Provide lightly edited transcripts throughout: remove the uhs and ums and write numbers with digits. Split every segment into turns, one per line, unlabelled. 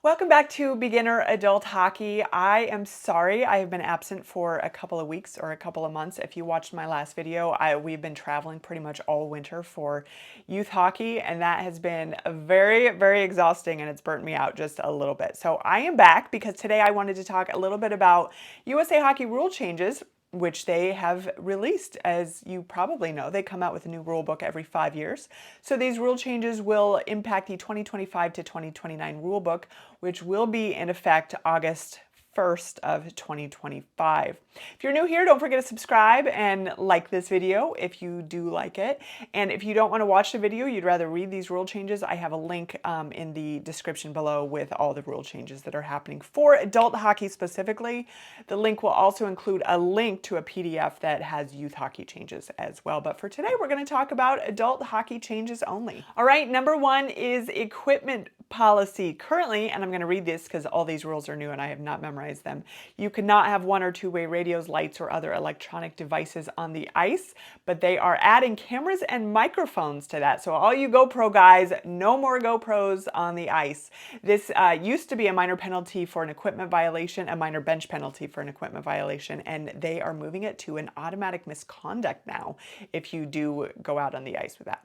Welcome back to Beginner Adult Hockey. I am sorry I have been absent for a couple of weeks or a couple of months. If you watched my last video, we've been traveling pretty much all winter for youth hockey, and that has been very, very exhausting, and it's burnt me out just a little bit. So I am back because today I wanted to talk a little bit about USA Hockey rule changes, which they have released. As you probably know, they come out with a new rule book every 5 years. So these rule changes will impact the 2025 to 2029 rule book, which will be in effect August 1st of 2025. If you're new here, don't forget to subscribe and like this video if you do like it. And if you don't want to watch the video, you'd rather read these rule changes, I have a link in the description below with all the rule changes that are happening for adult hockey specifically. The link will also include a link to a PDF that has youth hockey changes as well. But for today, we're going to talk about adult hockey changes only. All right, number one is equipment policy. Currently, and I'm going to read this because all these rules are new and I have not memorized them, you cannot have one or two-way radios, lights, or other electronic devices on the ice, but they are adding cameras and microphones to that. So all you GoPro guys, no more GoPros on the ice. This used to be a minor penalty for an equipment violation, a minor bench penalty for an equipment violation, and they are moving it to an automatic misconduct now if you do go out on the ice with that.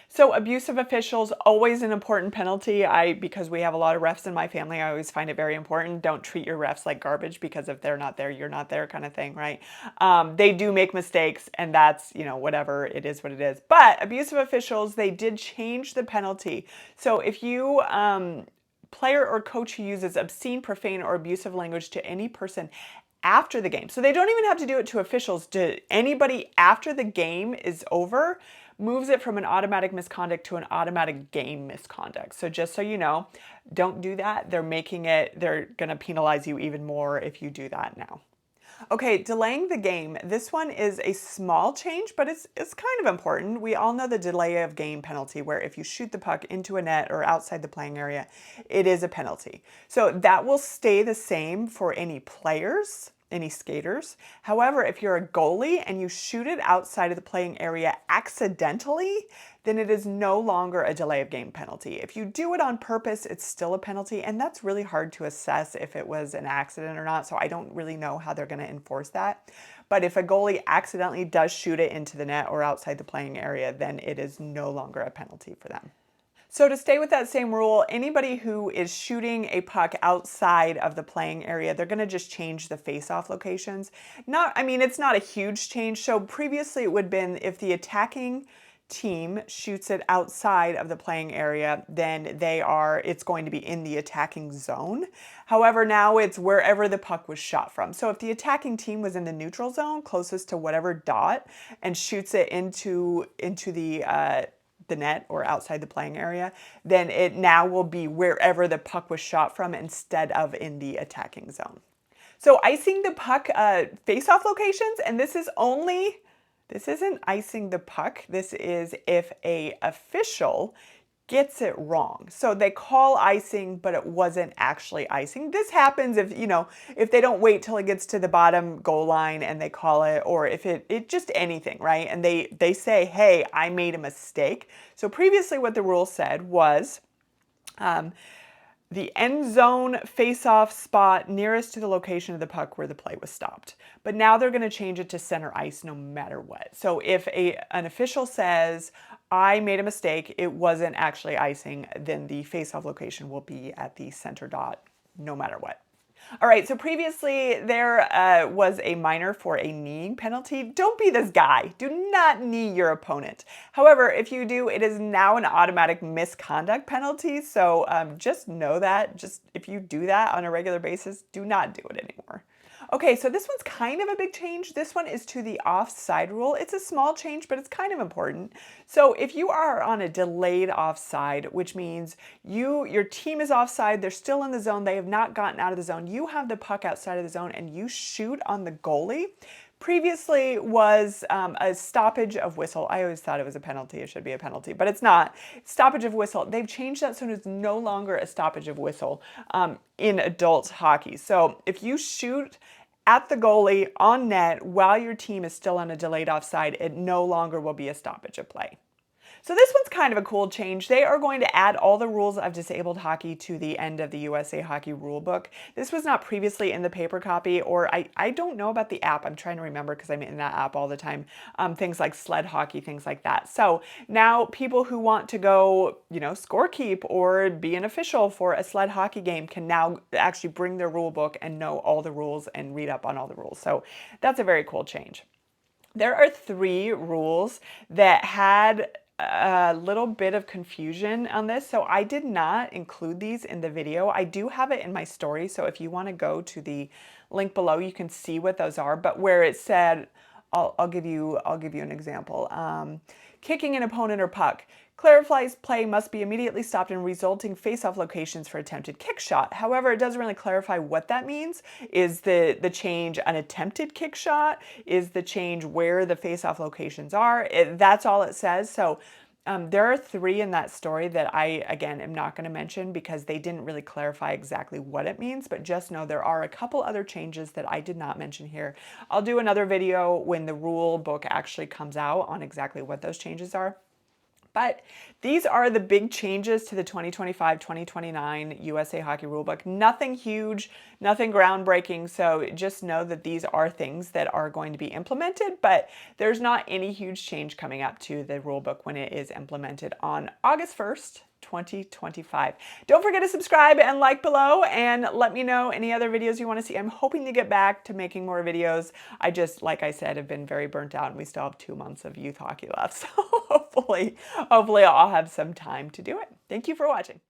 So abusive officials, always an important penalty. Because we have a lot of refs in my family, I always find it very important. Don't treat your refs like garbage, because if they're not there, you're not there kind of thing, right? They do make mistakes, and that's, whatever, it is what it is. But abusive officials, they did change the penalty. So if you player or coach who uses obscene, profane, or abusive language to any person after the game, so they don't even have to do it to officials, to anybody after the game is over, moves it from an automatic misconduct to an automatic game misconduct. So just so you know, don't do that. They're going to penalize you even more if you do that now. Okay, delaying the game. This one is a small change, but it's kind of important. We all know the delay of game penalty, where if you shoot the puck into a net or outside the playing area, it is a penalty. So that will stay the same for any players, any skaters. However, if you're a goalie and you shoot it outside of the playing area accidentally, then it is no longer a delay of game penalty. If you do it on purpose, it's still a penalty, and that's really hard to assess if it was an accident or not, so I don't really know how they're going to enforce that. But if a goalie accidentally does shoot it into the net or outside the playing area, then it is no longer a penalty for them. So to stay with that same rule, anybody who is shooting a puck outside of the playing area, they're going to just change the face-off locations. It's not a huge change. So previously it would have been if the attacking team shoots it outside of the playing area, then it's going to be in the attacking zone. However, now it's wherever the puck was shot from. So if the attacking team was in the neutral zone, closest to whatever dot, and shoots it into the net or outside the playing area, then it now will be wherever the puck was shot from instead of in the attacking zone. So icing the puck face-off locations, and this isn't icing the puck. This is if a official gets it wrong. So they call icing, but it wasn't actually icing. This happens if they don't wait till it gets to the bottom goal line and they call it, or if it just anything, right? And they say, hey, I made a mistake. So previously what the rule said was the end zone face-off spot nearest to the location of the puck where the play was stopped. But now they're going to change it to center ice no matter what. So if an official says, I made a mistake, it wasn't actually icing, then the face-off location will be at the center dot no matter what. All right, so previously there was a minor for a kneeing penalty. Don't be this guy. Do not knee your opponent. However, if you do, it is now an automatic misconduct penalty. So just know that. Just if you do that on a regular basis, do not do it anymore. Okay, so this one's kind of a big change. This one is to the offside rule. It's a small change, but it's kind of important. So if you are on a delayed offside, which means your team is offside, they're still in the zone, they have not gotten out of the zone, you have the puck outside of the zone and you shoot on the goalie, previously was a stoppage of whistle. I always thought it was a penalty. It should be a penalty, but it's not. Stoppage of whistle. They've changed that so it's no longer a stoppage of whistle in adult hockey. So if you shoot at the goalie on net while your team is still on a delayed offside, it no longer will be a stoppage of play. So this one's kind of a cool change. They are going to add all the rules of disabled hockey to the end of the USA Hockey Rulebook. This was not previously in the paper copy, or I don't know about the app. I'm trying to remember because I'm in that app all the time. Things like sled hockey, things like that. So now people who want to go, score keep or be an official for a sled hockey game can now actually bring their rule book and know all the rules and read up on all the rules. So that's a very cool change. There are 3 rules that had a little bit of confusion on this, so I did not include these in the video. I do have it in my story, so if you want to go to the link below, you can see what those are. But where it said, I'll give you an example. Kicking an opponent or puck. Clarifies play must be immediately stopped in resulting face-off locations for attempted kick shot. However, it doesn't really clarify what that means. Is the change an attempted kick shot? Is the change where the face-off locations are? That's all it says. So there are 3 in that story that I, again, am not going to mention because they didn't really clarify exactly what it means, but just know there are a couple other changes that I did not mention here. I'll do another video when the rule book actually comes out on exactly what those changes are. But these are the big changes to the 2025-2029 USA Hockey Rulebook. Nothing huge, nothing groundbreaking, so just know that these are things that are going to be implemented, but there's not any huge change coming up to the rulebook when it is implemented on August 1st. 2025. Don't forget to subscribe and like below and let me know any other videos you want to see. I'm hoping to get back to making more videos. I just, like I said, have been very burnt out and we still have 2 months of youth hockey left. So hopefully I'll have some time to do it. Thank you for watching.